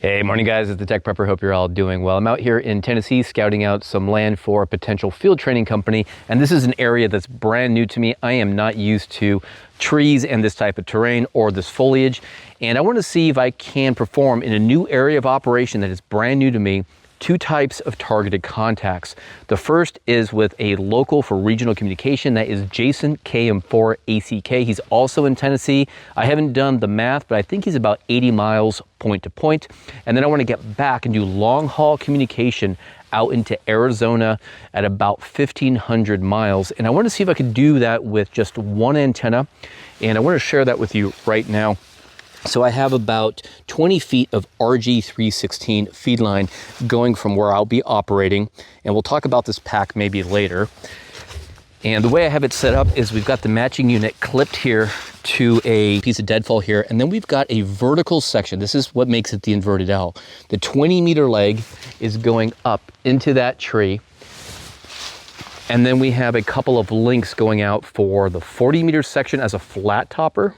Hey, morning guys, it's the Tech Prepper. Hope you're all doing well. I'm out here in Tennessee scouting out some land for a potential field training company, and this is an area that's brand new to me. I am not used to trees and this type of terrain or this foliage, and I want to see if I can perform in a new area of operation that is brand new to me. Two types of targeted contacts. The first is with a local for regional communication. That is Jason KM4ACK. He's also in Tennessee. I haven't done the math, but I think he's about 80 miles point to point. And then I want to get back and do long haul communication out into Arizona at about 1,500 miles. And I want to see if I could do that with just one antenna. And I want to share that with you right now. So I have about 20 feet of RG316 feed line going from where I'll be operating, and we'll talk about this pack maybe later. And the way I have it set up is we've got the matching unit clipped here to a piece of deadfall here, and then we've got a vertical section. This is what makes it the inverted L. The 20-meter leg is going up into that tree, and then we have a couple of links going out for the 40-meter section as a flat topper.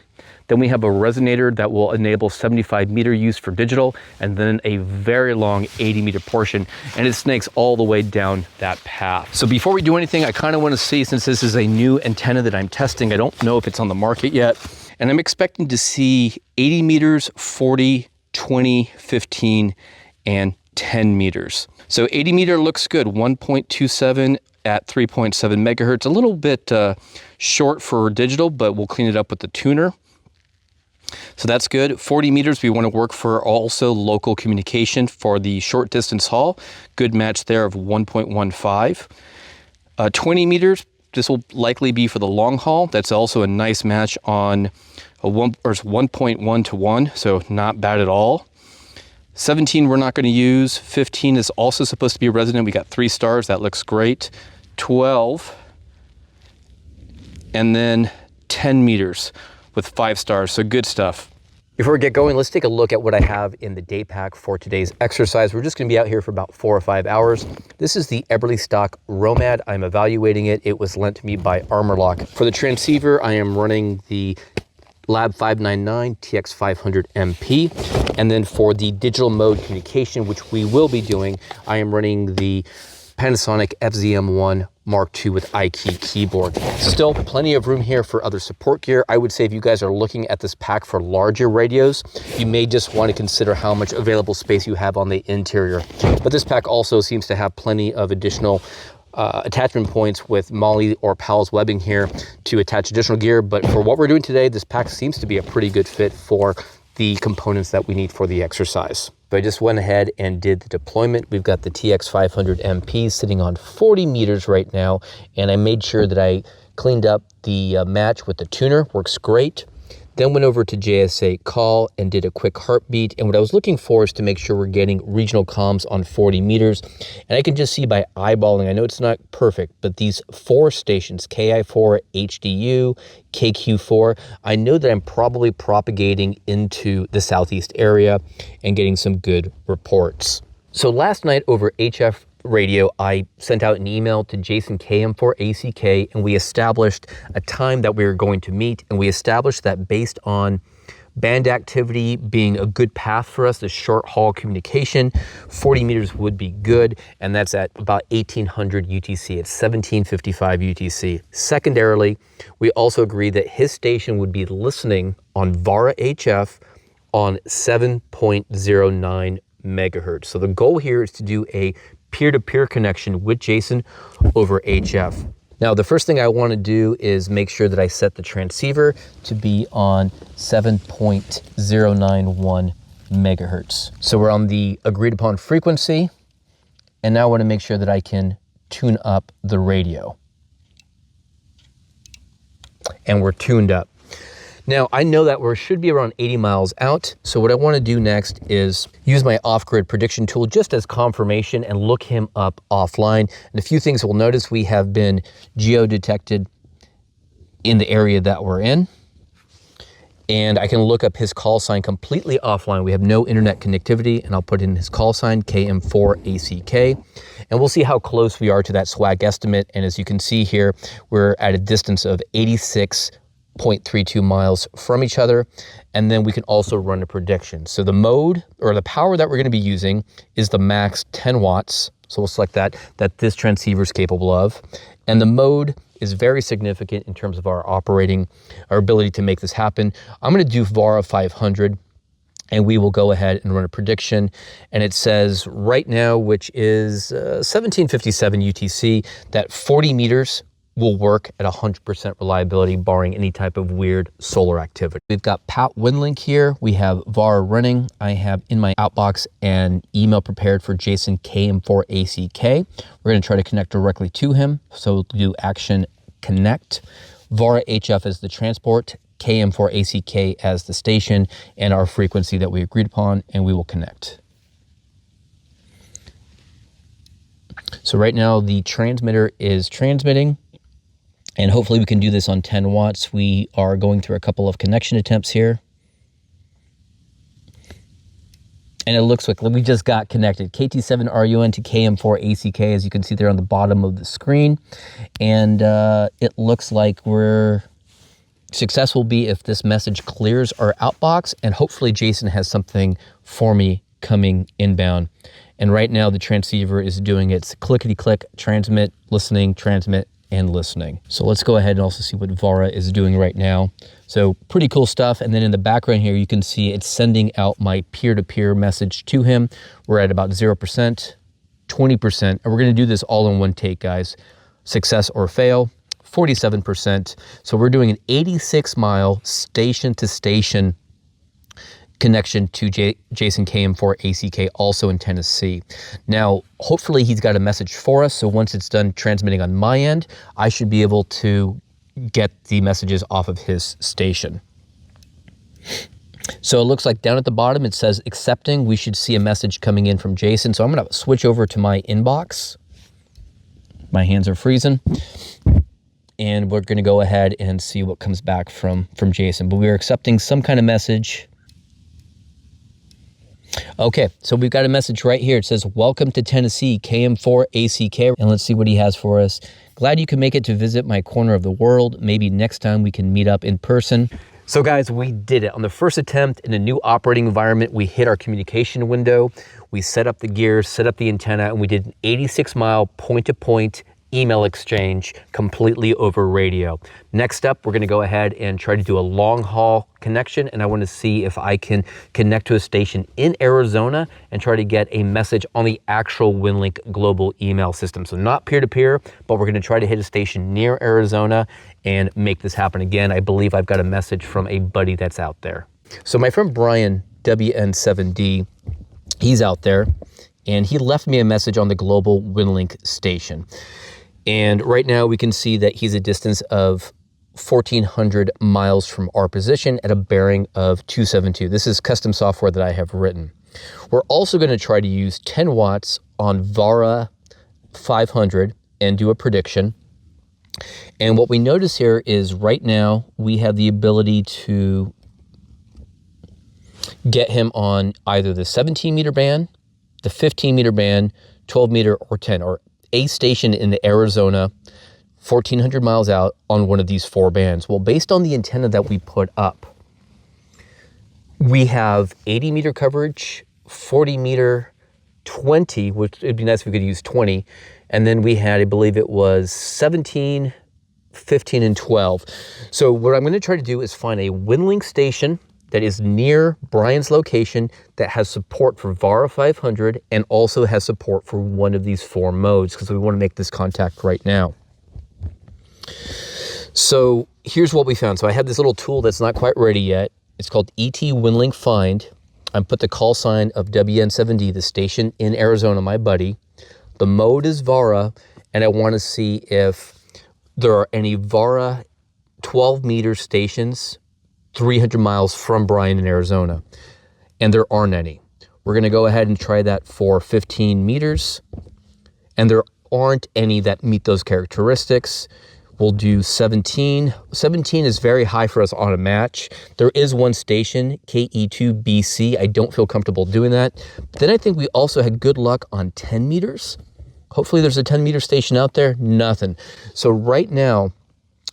Then we have a resonator that will enable 75-meter use for digital, and then a very long 80-meter portion, and it snakes all the way down that path. So before we do anything, I kind of want to see, since this is a new antenna that I'm testing, I don't know if it's on the market yet, and I'm expecting to see 80 meters, 40, 20, 15, and 10 meters. So 80 meter looks good, 1.27 at 3.7 megahertz, a little bit short for digital, but we'll clean it up with the tuner. So that's good. 40 meters, we want to work for also local communication for the short distance haul. Good match there of 1.15. 20 meters, this will likely be for the long haul. That's also a nice match on a 1.1 to 1, so not bad at all. 17 we're not going to use. 15 is also supposed to be resonant. We got 3 stars, that looks great. 12, and then 10 meters. With 5 stars, so good stuff. Before we get going, let's take a look at what I have in the day pack for today's exercise. We're just going to be out here for about 4 or 5 hours. This is the Eberly Stock Romad. I'm evaluating it. It was lent to me by Armorlock. For the transceiver, I am running the Lab 599 TX500 MP. And then for the digital mode communication, which we will be doing, I am running the Panasonic FZM1 Mark II with iKey keyboard. Still plenty of room here for other support gear. I would say if you guys are looking at this pack for larger radios, you may just want to consider how much available space you have on the interior. But this pack also seems to have plenty of additional attachment points with MOLLE or PALS webbing here to attach additional gear. But for what we're doing today, this pack seems to be a pretty good fit for the components that we need for the exercise. So I just went ahead and did the deployment. We've got the TX500 MP sitting on 40 meters right now, and I made sure that I cleaned up the match with the tuner. Works great. Then went over to JSA call and did a quick heartbeat. And what I was looking for is to make sure we're getting regional comms on 40 meters. And I can just see by eyeballing, I know it's not perfect, but these 4 stations, KI4, HDU, KQ4, I know that I'm probably propagating into the southeast area and getting some good reports. So last night over HF radio, I sent out an email to Jason KM4ACK, and we established a time that we were going to meet, and we established that based on band activity being a good path for us, the short haul communication, 40 meters would be good, and that's at about 1800 UTC. It's 1755 UTC. Secondarily, we also agreed that his station would be listening on VARA HF on 7.09 megahertz. So the goal here is to do a peer-to-peer connection with Jason over HF. Now, the first thing I want to do is make sure that I set the transceiver to be on 7.091 megahertz. So we're on the agreed upon frequency, and now I want to make sure that I can tune up the radio. And we're tuned up. Now, I know that we should be around 80 miles out, so what I want to do next is use my off-grid prediction tool just as confirmation and look him up offline. And a few things we'll notice: we have been geo-detected in the area that we're in, and I can look up his call sign completely offline. We have no internet connectivity, and I'll put in his call sign, KM4ACK, and we'll see how close we are to that swag estimate. And as you can see here, we're at a distance of 86 0.32 miles from each other. And then we can also run a prediction. So the mode or the power that we're going to be using is the max 10 watts. So we'll select that this transceiver is capable of. And the mode is very significant in terms of our ability to make this happen. I'm going to do VARA 500. And we will go ahead and run a prediction. And it says right now, which is 1757 UTC, that 40 meters will work at 100% reliability, barring any type of weird solar activity. We've got Pat Winlink here. We have VAR running. I have in my outbox an email prepared for Jason KM4ACK. We're going to try to connect directly to him. So we'll do action connect. VARA HF is the transport, KM4ACK as the station, and our frequency that we agreed upon, and we will connect. So right now the transmitter is transmitting, and hopefully we can do this on 10 watts. We are going through a couple of connection attempts here. And it looks like we just got connected. KT7RUN to KM4ACK, as you can see there on the bottom of the screen. And it looks like success will be if this message clears our outbox, and hopefully Jason has something for me coming inbound. And right now the transceiver is doing its clickety-click, transmit, listening, transmit, and listening. So let's go ahead and also see what VARA is doing right now. So pretty cool stuff. And then in the background here, you can see it's sending out my peer-to-peer message to him. We're at about 0%, 20%, and we're gonna do this all in one take, guys. Success or fail, 47%. So we're doing an 86-mile station-to-station connection to Jason KM4ACK, also in Tennessee. Now, hopefully he's got a message for us. So once it's done transmitting on my end, I should be able to get the messages off of his station. So it looks like down at the bottom, it says accepting. We should see a message coming in from Jason. So I'm going to switch over to my inbox. My hands are freezing. And we're going to go ahead and see what comes back from Jason. But we are accepting some kind of message. Okay, so we've got a message right here. It says, welcome to Tennessee, KM4ACK. And let's see what he has for us. Glad you could make it to visit my corner of the world. Maybe next time we can meet up in person. So guys, we did it. On the first attempt in a new operating environment, we hit our communication window. We set up the gears, set up the antenna, and we did an 86-mile point-to-point email exchange completely over radio. Next up, we're going to go ahead and try to do a long haul connection, and I want to see if I can connect to a station in Arizona and try to get a message on the actual WinLink global email system. So not peer-to-peer, but we're going to try to hit a station near Arizona and make this happen. Again, I believe I've got a message from a buddy that's out there. So my friend Brian, WN7D, he's out there, and he left me a message on the global WinLink station. And right now we can see that he's a distance of 1,400 miles from our position at a bearing of 272. This is custom software that I have written. We're also going to try to use 10 watts on VARA 500 and do a prediction. And what we notice here is right now we have the ability to get him on either the 17-meter band, the 15-meter band, 12-meter, or 10, or a station in Arizona, 1,400 miles out on one of these four bands. Well, based on the antenna that we put up, we have 80-meter coverage, 40-meter, 20, which it'd be nice if we could use 20, and then we had, I believe it was 17, 15, and 12. So what I'm going to try to do is find a WinLink station that is near Brian's location that has support for VARA 500 and also has support for one of these four modes, because we want to make this contact right now. So here's what we found. So I have this little tool that's not quite ready yet. It's called ET WinLink Find. I put the call sign of WN7D, the station in Arizona, my buddy. The mode is VARA, and I want to see if there are any VARA 12-meter stations 300 miles from Brian in Arizona, and there aren't any. We're going to go ahead and try that for 15 meters, and there aren't any that meet those characteristics. We'll do 17. 17 is very high for us on a match. There is one station, KE2BC. I don't feel comfortable doing that. But then I think we also had good luck on 10 meters. Hopefully there's a 10-meter station out there. Nothing. So right now,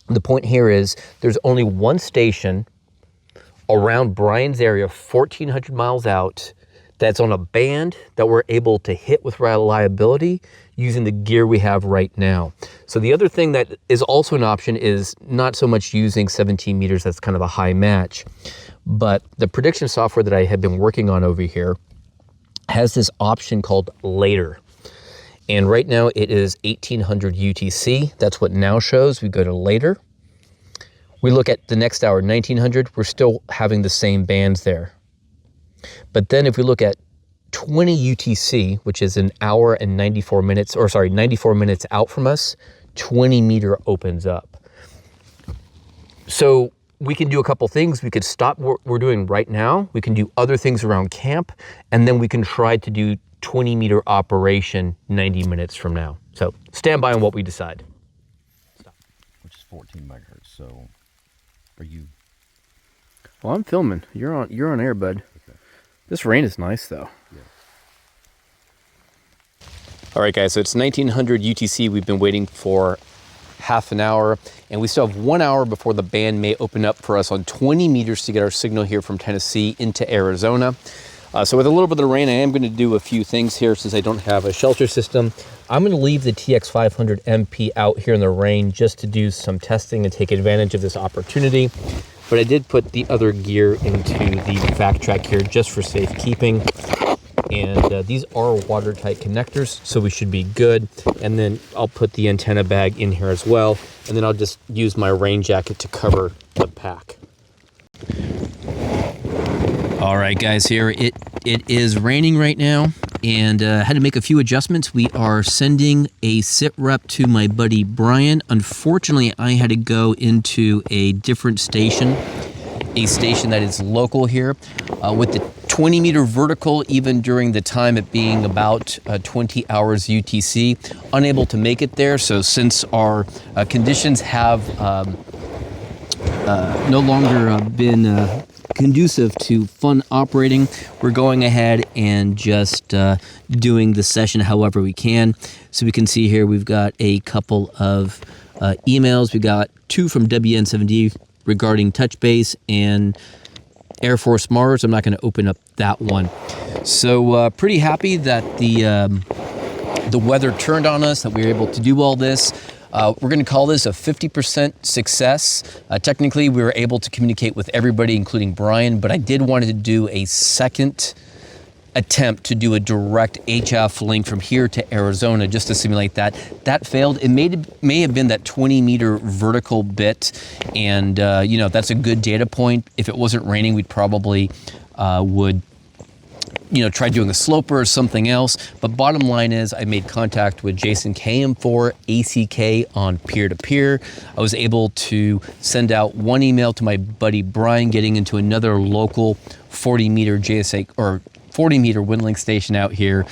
The point here is there's only one station around Brian's area, 1,400 miles out, that's on a band that we're able to hit with reliability using the gear we have right now. So the other thing that is also an option is not so much using 17 meters, that's kind of a high match, but the prediction software that I have been working on over here has this option called later. And right now it is 1800 UTC. That's what now shows. We go to later. We look at the next hour, 1900, we're still having the same bands there. But then if we look at 20 UTC, which is an hour and 94 minutes, or sorry, 94 minutes out from us, 20 meter opens up. So we can do a couple things. We could stop what we're doing right now. We can do other things around camp, and then we can try to do 20 meter operation 90 minutes from now. So stand by on what we decide. Which is 14 megahertz, so are you? Well, I'm filming. You're on air, bud. Okay. This rain is nice, though. Yeah. All right, guys, so it's 1900 UTC. We've been waiting for half an hour, and we still have 1 hour before the band may open up for us on 20 meters to get our signal here from Tennessee into Arizona. So with a little bit of rain, I am going to do a few things here since I don't have a shelter system. I'm going to leave the TX500 MP out here in the rain just to do some testing and take advantage of this opportunity. But I did put the other gear into the vac track here just for safekeeping. And these are watertight connectors, so we should be good. And then I'll put the antenna bag in here as well. And then I'll just use my rain jacket to cover the pack. All right, guys, here it is raining right now, and had to make a few adjustments. We are sending a sit rep to my buddy Brian. Unfortunately, I had to go into a different station, a station that is local here, with the 20 meter vertical, even during the time it being about 20 hours UTC, unable to make it there. So since our conditions have no longer been conducive to fun operating, we're going ahead and just doing the session however we can. So we can see here we've got a couple of emails. We got two from WN7D regarding touch base and Air Force Mars. I'm not going to open up that one. So pretty happy that the weather turned on us, that we were able to do all this. We're going to call this a 50% success. Technically, we were able to communicate with everybody, including Brian, but I did want to do a second attempt to do a direct HF link from here to Arizona just to simulate that. That failed. It may have been that 20 meter vertical bit, and you know, that's a good data point. If it wasn't raining, we'd probably would try doing a sloper or something else. But bottom line is I made contact with Jason KM4 ACK on peer-to-peer. I was able to send out one email to my buddy Brian, getting into another local 40 meter JSA or 40 meter WinLink station out here.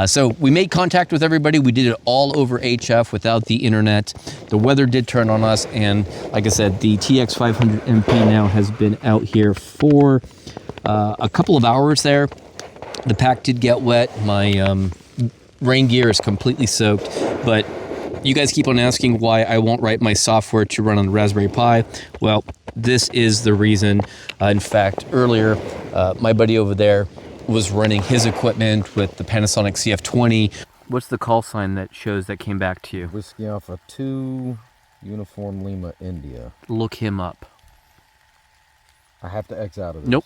So we made contact with everybody. We did it all over HF without the internet. The weather did turn on us, and like I said, the TX500 MP now has been out here for a couple of hours there. The pack did get wet. My rain gear is completely soaked, but you guys keep on asking why I won't write my software to run on the Raspberry Pi. Well, this is the reason. In fact, earlier, my buddy over there was running his equipment with the Panasonic CF20. What's the call sign that shows that came back to you? Whiskey Alpha 2, Uniform Lima, India. Look him up. I have to X out of this. Nope.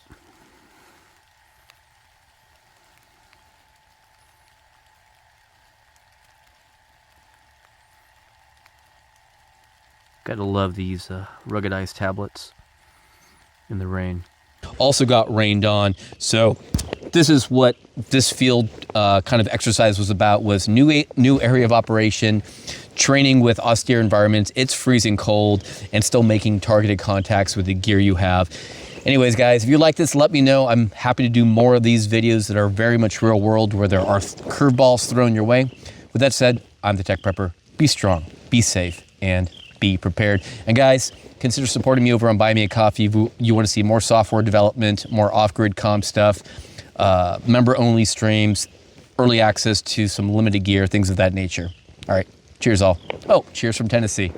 Gotta love these ruggedized tablets in the rain. Also got rained on, so this is what this field kind of exercise was about, was new area of operation, training with austere environments. It's freezing cold and still making targeted contacts with the gear you have. Anyways, guys, if you like this, let me know. I'm happy to do more of these videos that are very much real world, where there are curveballs thrown your way. With that said, I'm the Tech Prepper. Be strong, be safe, and be prepared. And guys, consider supporting me over on Buy Me a Coffee if you want to see more software development, more off-grid comm stuff, member-only streams, early access to some limited gear, things of that nature. All right, cheers all. Oh, cheers from Tennessee.